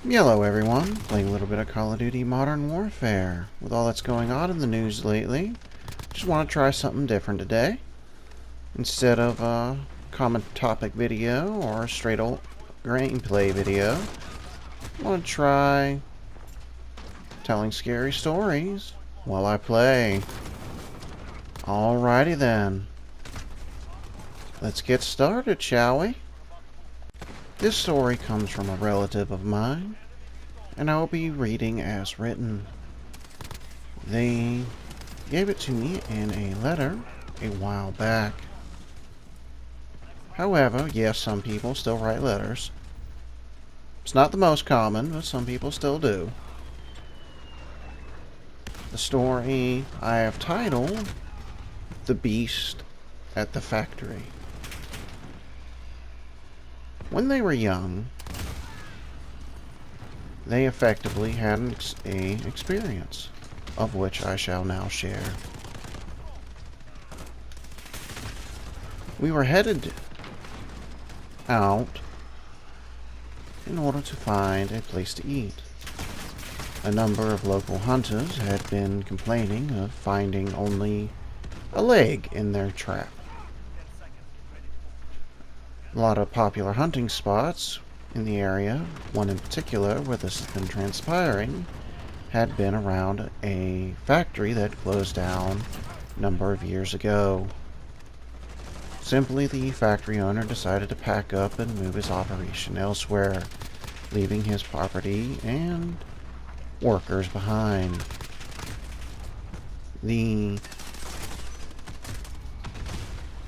Hello everyone, playing a little bit of Call of Duty Modern Warfare. With all that's going on in the news lately, just want to try something different today. Instead of a common topic video or a straight old gameplay video, I want to try telling scary stories while I play. Alrighty then. Let's get started, shall we? This story comes from a relative of mine, and I will be reading as written. They gave it to me in a letter a while back. However, yes, some people still write letters. It's not the most common, but some people still do. The story I have titled The Beast at the Factory. When they were young, they effectively had an experience, of which I shall now share. We were headed out in order to find a place to eat. A number of local hunters had been complaining of finding only a leg in their trap. A lot of popular hunting spots in the area, one in particular where this has been transpiring, had been around a factory that closed down a number of years ago. Simply, the factory owner decided to pack up and move his operation elsewhere, leaving his property and workers behind. The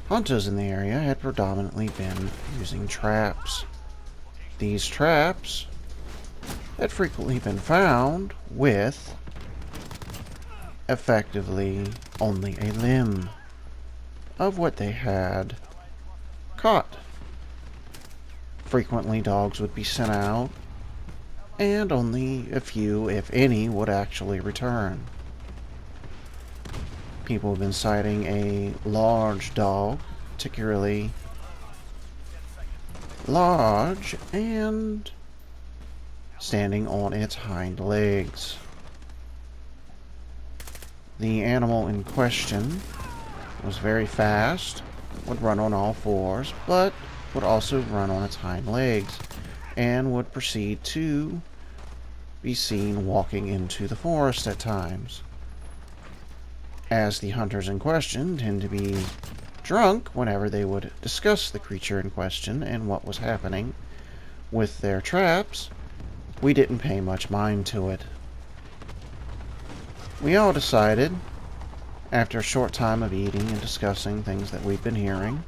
hunters in the area had predominantly been using traps. These traps had frequently been found with effectively only a limb of what they had caught. Frequently dogs would be sent out, and only a few, if any, would actually return. People have been citing a large dog, particularly large and standing on its hind legs. The animal in question was very fast, would run on all fours, but would also run on its hind legs, and would proceed to be seen walking into the forest at times. As the hunters in question tend to be drunk whenever they would discuss the creature in question and what was happening with their traps, we didn't pay much mind to it. We all decided, after a short time of eating and discussing things that we'd been hearing,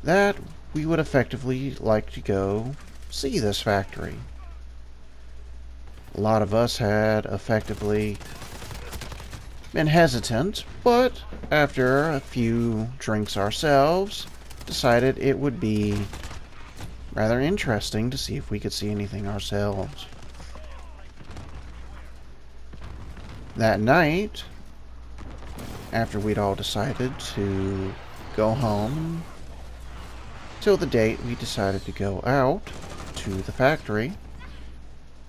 that we would effectively like to go see this factory. A lot of us had effectively been hesitant, but after a few drinks ourselves, decided it would be rather interesting to see if we could see anything ourselves. That night, after we'd all decided to go home, till the date we decided to go out to the factory,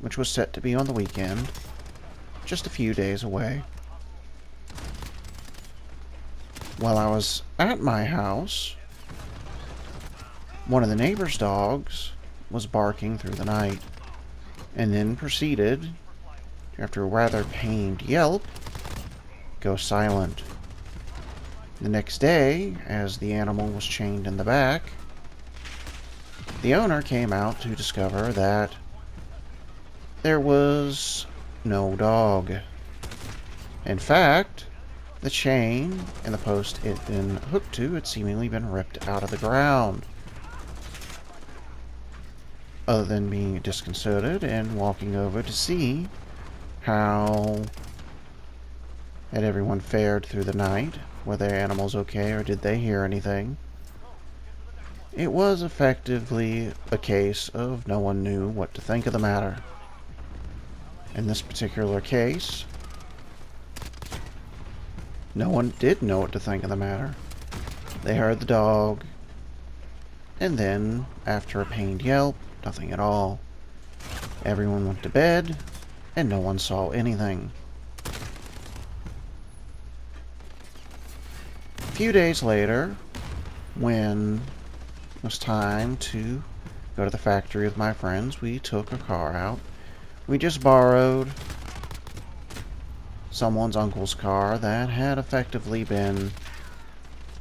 which was set to be on the weekend, just a few days away. While I was at my house, one of the neighbor's dogs was barking through the night, and then proceeded, after a rather pained yelp, go silent. The next day, as the animal was chained in the back, the owner came out to discover that there was no dog. In fact, the chain and the post it had been hooked to had seemingly been ripped out of the ground. Other than being disconcerted and walking over to see how had everyone fared through the night, were their animals okay or did they hear anything, it was effectively a case of no one knew what to think of the matter. In this particular case, no one did know what to think of the matter. They heard the dog, and then, after a pained yelp, nothing at all. Everyone went to bed, and no one saw anything. A few days later, when it was time to go to the factory with my friends, we took a car out. We just borrowed someone's uncle's car that had effectively been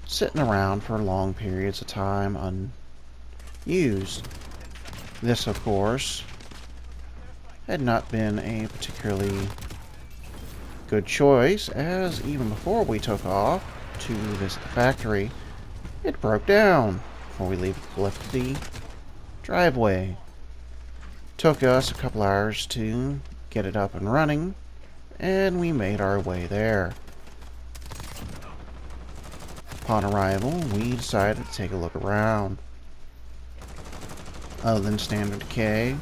sitting around for long periods of time unused. This, of course, had not been a particularly good choice, as even before we took off to visit the factory, it broke down before we left the driveway. Took us a couple hours to get it up and running, and we made our way there. Upon arrival, we decided to take a look around. Other than standard decay,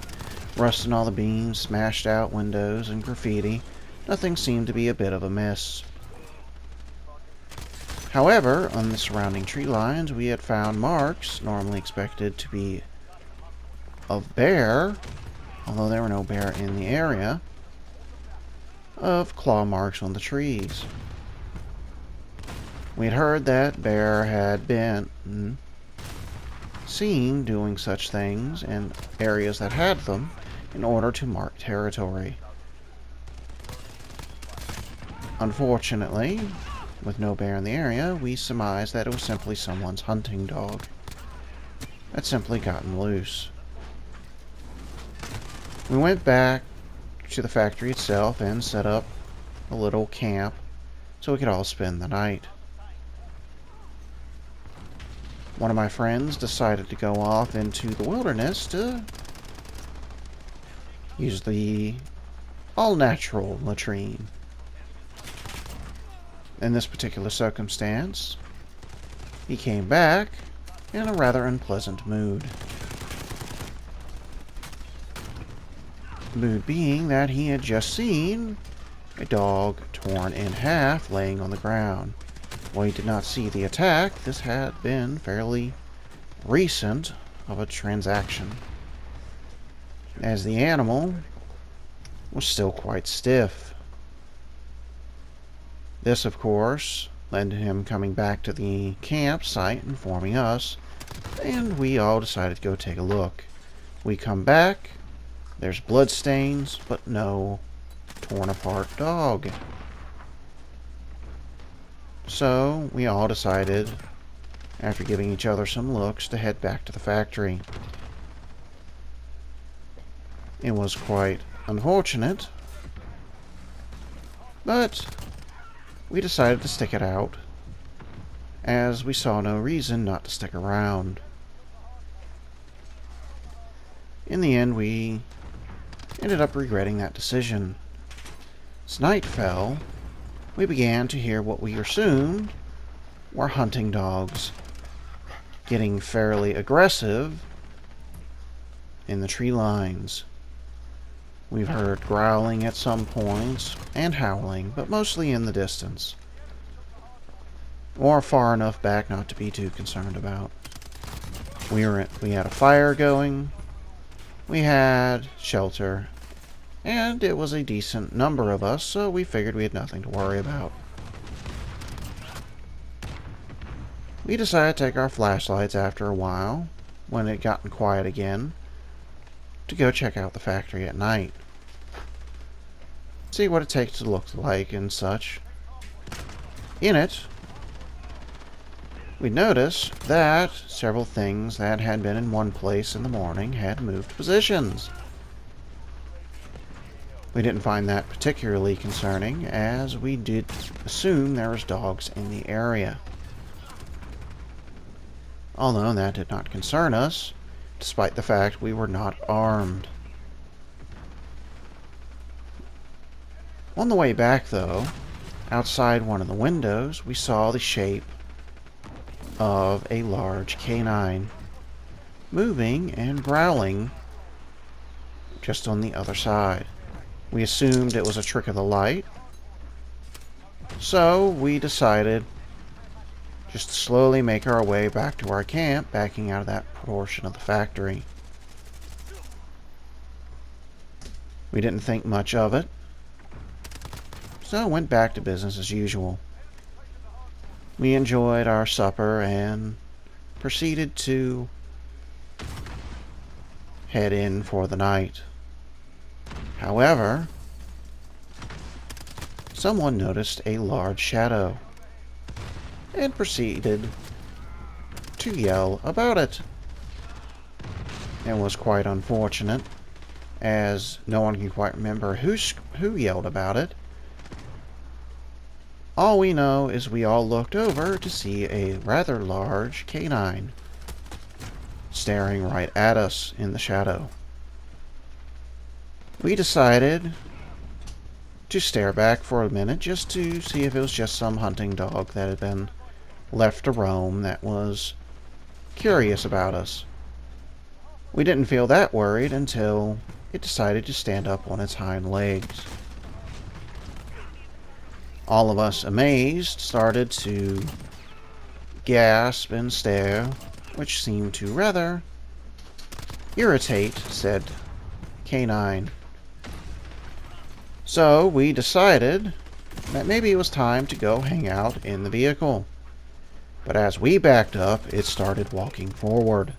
rust in all the beams, smashed out windows, and graffiti, nothing seemed to be a bit of a miss. However, on the surrounding tree lines, we had found marks normally expected to be of bear, although there were no bear in the area, of claw marks on the trees. We had heard that bear had been seen doing such things in areas that had them in order to mark territory. Unfortunately, with no bear in the area, we surmised that it was simply someone's hunting dog that simply gotten loose. We went back to the factory itself and set up a little camp so we could all spend the night. One of my friends decided to go off into the wilderness to use the all-natural latrine. In this particular circumstance, he came back in a rather unpleasant mood. The mood being that he had just seen a dog torn in half laying on the ground. While he did not see the attack, this had been fairly recent of a transaction, as the animal was still quite stiff. This, of course, led to him coming back to the campsite, informing us, and we all decided to go take a look. We come back, there's bloodstains, but no torn apart dog. So we all decided, after giving each other some looks, to head back to the factory. It was quite unfortunate, but we decided to stick it out, as we saw no reason not to stick around. In the end, we ended up regretting that decision. As night fell, we began to hear what we assumed were hunting dogs getting fairly aggressive in the tree lines. We've heard growling at some points and howling, but mostly in the distance, or far enough back not to be too concerned about. We had a fire going, we had shelter, and it was a decent number of us, so we figured we had nothing to worry about. We decided to take our flashlights after a while, when it had gotten quiet again, to go check out the factory at night. See what it takes to look like and such. In it, we noticed that several things that had been in one place in the morning had moved positions. We didn't find that particularly concerning, as we did assume there was dogs in the area. Although that did not concern us, despite the fact we were not armed. On the way back, though, outside one of the windows, we saw the shape of a large canine moving and growling just on the other side. We assumed it was a trick of the light, so we decided just to slowly make our way back to our camp, backing out of that portion of the factory. We didn't think much of it, so went back to business as usual. We enjoyed our supper and proceeded to head in for the night. However, someone noticed a large shadow and proceeded to yell about it. It was quite unfortunate, as no one can quite remember who yelled about it. All we know is we all looked over to see a rather large canine staring right at us in the shadow. We decided to stare back for a minute just to see if it was just some hunting dog that had been left to roam that was curious about us. We didn't feel that worried until it decided to stand up on its hind legs. All of us, amazed, started to gasp and stare, which seemed to rather irritate said canine. So we decided that maybe it was time to go hang out in the vehicle. But as we backed up, it started walking forward.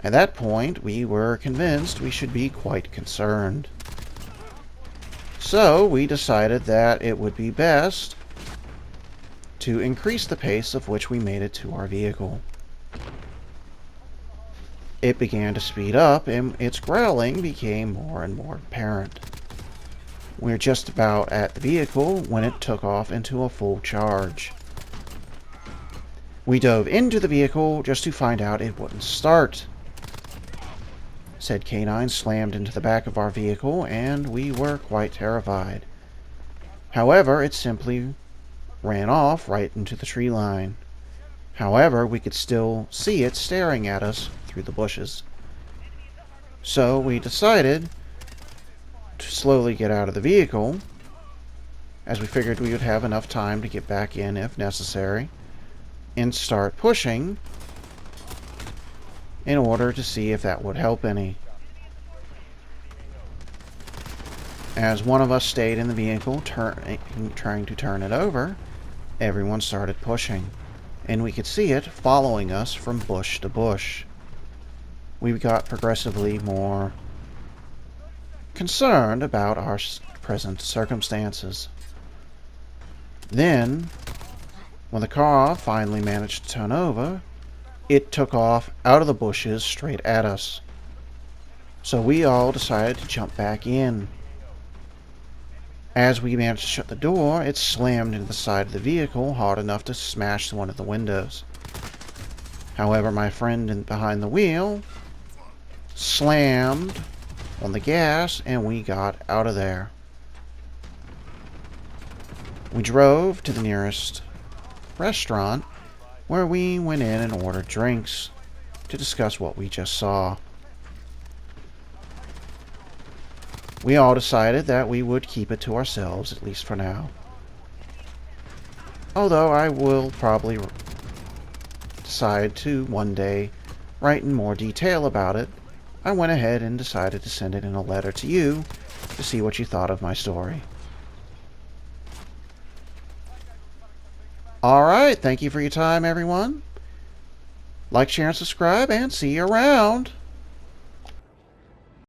At that point, we were convinced we should be quite concerned. So we decided that it would be best to increase the pace of which we made it to our vehicle. It began to speed up, and its growling became more and more apparent. We were just about at the vehicle when it took off into a full charge. We dove into the vehicle just to find out it wouldn't start. Said canine slammed into the back of our vehicle, and we were quite terrified. However, it simply ran off right into the tree line. However, we could still see it staring at us through the bushes. So we decided to slowly get out of the vehicle, as we figured we would have enough time to get back in if necessary, and start pushing in order to see if that would help any. As one of us stayed in the vehicle trying to turn it over, everyone started pushing, and we could see it following us from bush to bush. We got progressively more concerned about our present circumstances. Then, when the car finally managed to turn over, it took off out of the bushes straight at us. So we all decided to jump back in. As we managed to shut the door, it slammed into the side of the vehicle hard enough to smash one of the windows. However, my friend behind the wheel slammed on the gas, and we got out of there. We drove to the nearest restaurant, where we went in and ordered drinks to discuss what we just saw. We all decided that we would keep it to ourselves, at least for now. Although I will probably decide to one day write in more detail about it, I went ahead and decided to send it in a letter to you to see what you thought of my story. Alright, thank you for your time, everyone. Like, share, and subscribe, and see you around.